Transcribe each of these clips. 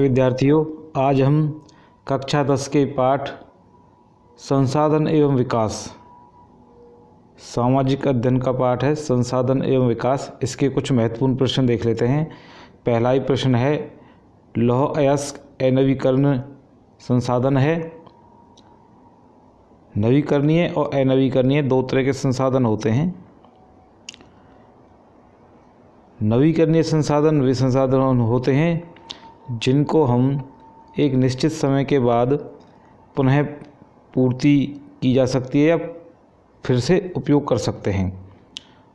विद्यार्थियों, आज हम कक्षा 10 के पाठ संसाधन एवं विकास, सामाजिक अध्ययन का पाठ है संसाधन एवं विकास। इसके कुछ महत्वपूर्ण प्रश्न देख लेते हैं। पहला ही प्रश्न है, लौह अयस्क अनवीकरणीय संसाधन है। नवीकरणीय और अनवीकरणीय दो तरह के संसाधन होते हैं। नवीकरणीय संसाधन वे संसाधन होते हैं जिनको हम एक निश्चित समय के बाद पुनः पूर्ति की जा सकती है या फिर से उपयोग कर सकते हैं,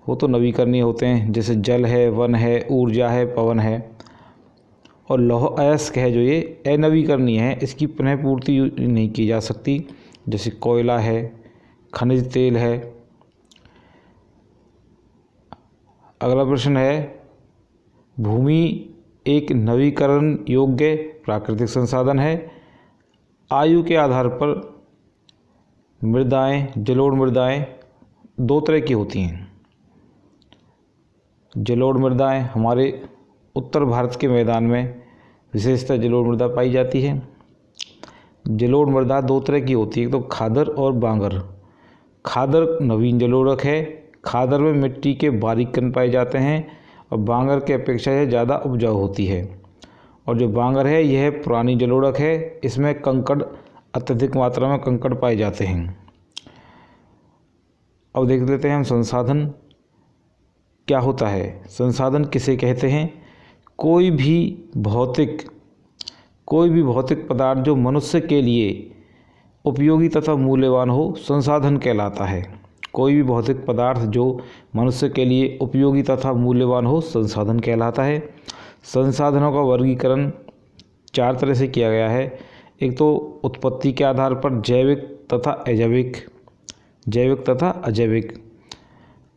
वो तो नवीकरणीय होते हैं। जैसे जल है, वन है, ऊर्जा है, पवन है। और लौह अयस्क है जो ये अनवीकरणीय है, इसकी पुनः पूर्ति नहीं की जा सकती। जैसे कोयला है, खनिज तेल है। अगला प्रश्न है, भूमि एक नवीकरण योग्य प्राकृतिक संसाधन है। आयु के आधार पर मृदाएं, जलोढ़ मृदाएं दो तरह की होती हैं। जलोढ़ मृदाएं हमारे उत्तर भारत के मैदान में विशेषतः जलोढ़ मृदा पाई जाती है। जलोढ़ मृदा दो तरह की होती है, तो खादर और बांगर। खादर नवीन जलोढ़ है। खादर में मिट्टी के बारीक कण पाए जाते हैं और बांगर के अपेक्षा यह ज़्यादा उपजाऊ होती है। और जो बांगर है यह पुरानी जलोढ़ है, इसमें कंकड़ अत्यधिक मात्रा में कंकड़ पाए जाते हैं। अब देख लेते हैं हम संसाधन क्या होता है। संसाधन किसे कहते हैं? कोई भी भौतिक पदार्थ जो मनुष्य के लिए उपयोगी तथा मूल्यवान हो, संसाधन कहलाता है। कोई भी भौतिक पदार्थ जो मनुष्य के लिए उपयोगी तथा मूल्यवान हो, संसाधन कहलाता है। संसाधनों का वर्गीकरण चार तरह से किया गया है। एक तो उत्पत्ति के आधार पर जैविक तथा अजैविक,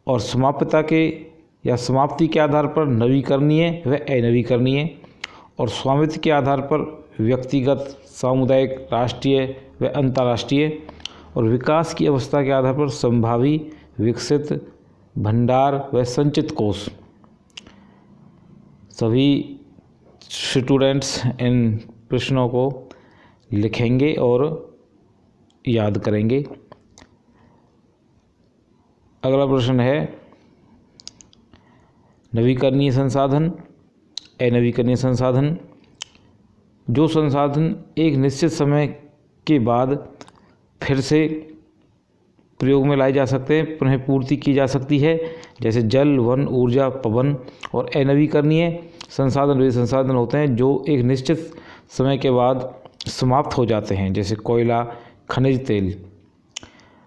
और समाप्यता के या समाप्ति के आधार पर नवीकरणीय व अनवीकरणीय, और स्वामित्व के आधार पर व्यक्तिगत, सामुदायिक, राष्ट्रीय व अंतर्राष्ट्रीय, और विकास की अवस्था के आधार पर संभावी, विकसित, भंडार व संचित कोष। सभी स्टूडेंट्स इन प्रश्नों को लिखेंगे और याद करेंगे। अगला प्रश्न है, नवीकरणीय संसाधन, अनवीकरणीय संसाधन। जो संसाधन एक निश्चित समय के बाद फिर से प्रयोग में लाए जा सकते हैं, पुनः पूर्ति की जा सकती है। जैसे जल, वन, ऊर्जा, पवन। और अनवीकरणीय संसाधन वे संसाधन होते हैं जो एक निश्चित समय के बाद समाप्त हो जाते हैं, जैसे कोयला, खनिज तेल।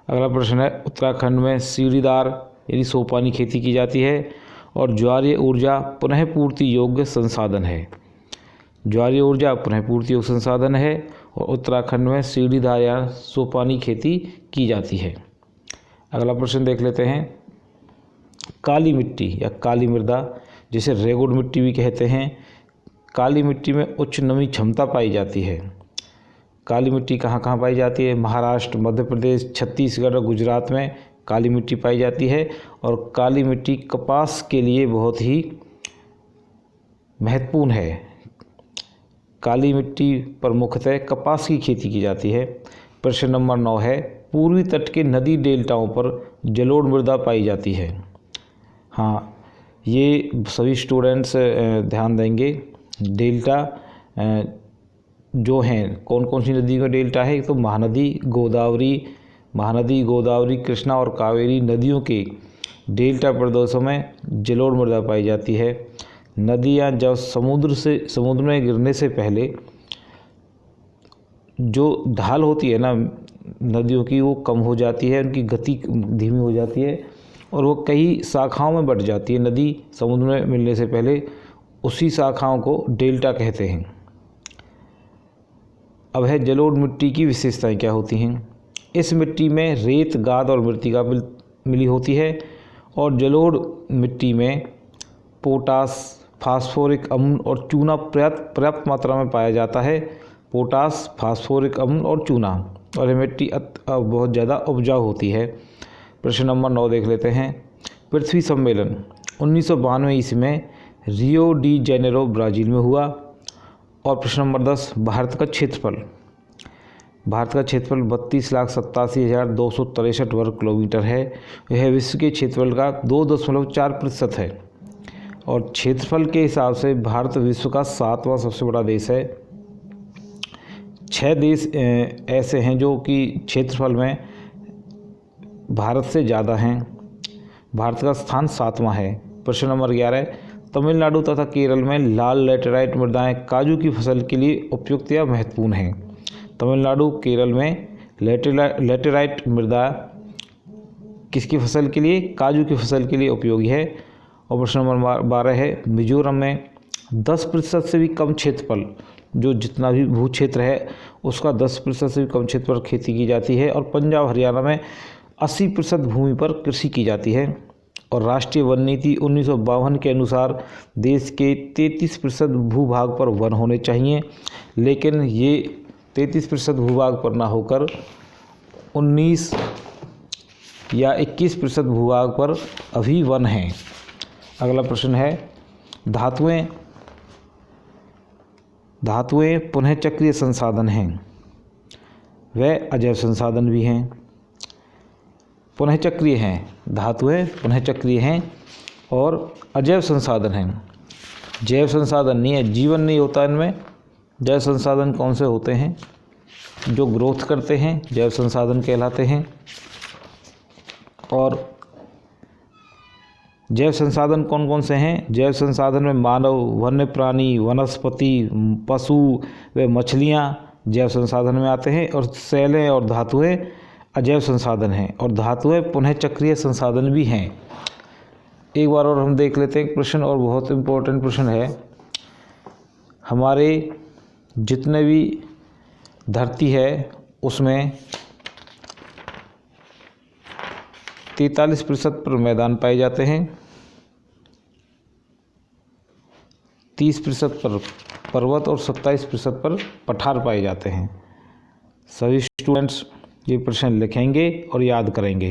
अगला प्रश्न है, उत्तराखंड में सीढ़ीदार यानी सोपानी खेती की जाती है और ज्वारीय ऊर्जा पुनः पूर्ति योग्य संसाधन है। ज्वारीय ऊर्जा पुनः पूर्ति योग्य संसाधन है और उत्तराखंड में सीढ़ीदार या सोपानी खेती की जाती है। अगला प्रश्न देख लेते हैं, काली मिट्टी या काली मृदा, जिसे रेगुड़ मिट्टी भी कहते हैं। काली मिट्टी में उच्च नमी क्षमता पाई जाती है। काली मिट्टी कहाँ कहाँ पाई जाती है? महाराष्ट्र, मध्य प्रदेश, छत्तीसगढ़ और गुजरात में काली मिट्टी पाई जाती है। और काली मिट्टी कपास के लिए बहुत ही महत्वपूर्ण है। काली मिट्टी पर मुख्यतः कपास की खेती की जाती है। प्रश्न नंबर 9 है, पूर्वी तट के नदी डेल्टाओं पर जलोढ़ मृदा पाई जाती है। हाँ, ये सभी स्टूडेंट्स ध्यान देंगे। डेल्टा जो हैं, कौन कौन सी नदी का डेल्टा है? तो महानदी, गोदावरी, कृष्णा और कावेरी नदियों के डेल्टा प्रदेशों में जलोढ़ मृदा पाई जाती है। नदियाँ जब समुद्र में गिरने से पहले जो ढाल होती है ना नदियों की, वो कम हो जाती है, उनकी गति धीमी हो जाती है और वो कई शाखाओं में बढ़ जाती है। नदी समुद्र में मिलने से पहले उसी शाखाओं को डेल्टा कहते हैं। अब है, जलोढ़ मिट्टी की विशेषताएं क्या होती हैं? इस मिट्टी में रेत, गाद और मृत्तिका मिली होती है और जलोढ़ मिट्टी में पोटास, फास्फोरिक अम्ल और चूना पर्याप्त मात्रा में पाया जाता है। पोटास, फास्फोरिक अम्ल और चूना, और यह मिट्टी बहुत ज़्यादा उपजाऊ होती है। प्रश्न नंबर 9 देख लेते हैं, पृथ्वी सम्मेलन 1992 ईस्वी में रियो डी जेनेरो ब्राज़ील में हुआ और प्रश्न नंबर 10, भारत का क्षेत्रफल। भारत का क्षेत्रफल 32,87,263 वर्ग किलोमीटर है। यह विश्व के क्षेत्रफल का 2.4% है और क्षेत्रफल के हिसाब से भारत विश्व का 7वां सबसे बड़ा देश है। 6 देश ऐसे हैं जो कि क्षेत्रफल में भारत से ज़्यादा हैं। भारत का स्थान 7वां है। प्रश्न नंबर 11, तमिलनाडु तथा केरल में लाल लैटेराइट मृदाएं काजू की फसल के लिए उपयुक्त या महत्वपूर्ण हैं। तमिलनाडु केरल में लैटेराइट मृदा किसकी फसल के लिए? काजू की फसल के लिए उपयोगी है। और प्रश्न नंबर 12 है, मिजोरम में 10% से भी कम क्षेत्रफल, जो जितना भी भू क्षेत्र है उसका 10% से भी कम क्षेत्र पर खेती की जाती है। और पंजाब हरियाणा में 80% भूमि पर कृषि की जाती है। और राष्ट्रीय वन नीति 1952 के अनुसार देश के 33% भूभाग पर वन होने चाहिए, लेकिन ये 33% भूभाग पर ना होकर 19 या 21% भूभाग पर अभी वन हैं। अगला प्रश्न है, धातुएं पुनः चक्रीय संसाधन हैं, वे अजैव संसाधन भी हैं। पुनः चक्रीय हैं, धातुएं पुनः चक्रीय हैं और अजैव संसाधन हैं। जैव संसाधन नहीं है, जीवन नहीं होता इनमें। जैव संसाधन कौन से होते हैं? जो ग्रोथ करते हैं जैव संसाधन कहलाते हैं। और जैव संसाधन कौन कौन से हैं? जैव संसाधन में मानव, वन्य प्राणी, वनस्पति, पशु व मछलियाँ जैव संसाधन में आते हैं। और सेलें और धातुएं अजैव संसाधन हैं। और धातुएं पुनः चक्रीय संसाधन भी हैं। एक बार और हम देख लेते हैं प्रश्न, और बहुत इम्पोर्टेंट प्रश्न है। हमारे जितने भी धरती है उसमें 43% पर मैदान पाए जाते हैं, 30% पर पर्वत और 27% पर पठार पाए जाते हैं। सभी स्टूडेंट्स ये प्रश्न लिखेंगे और याद करेंगे।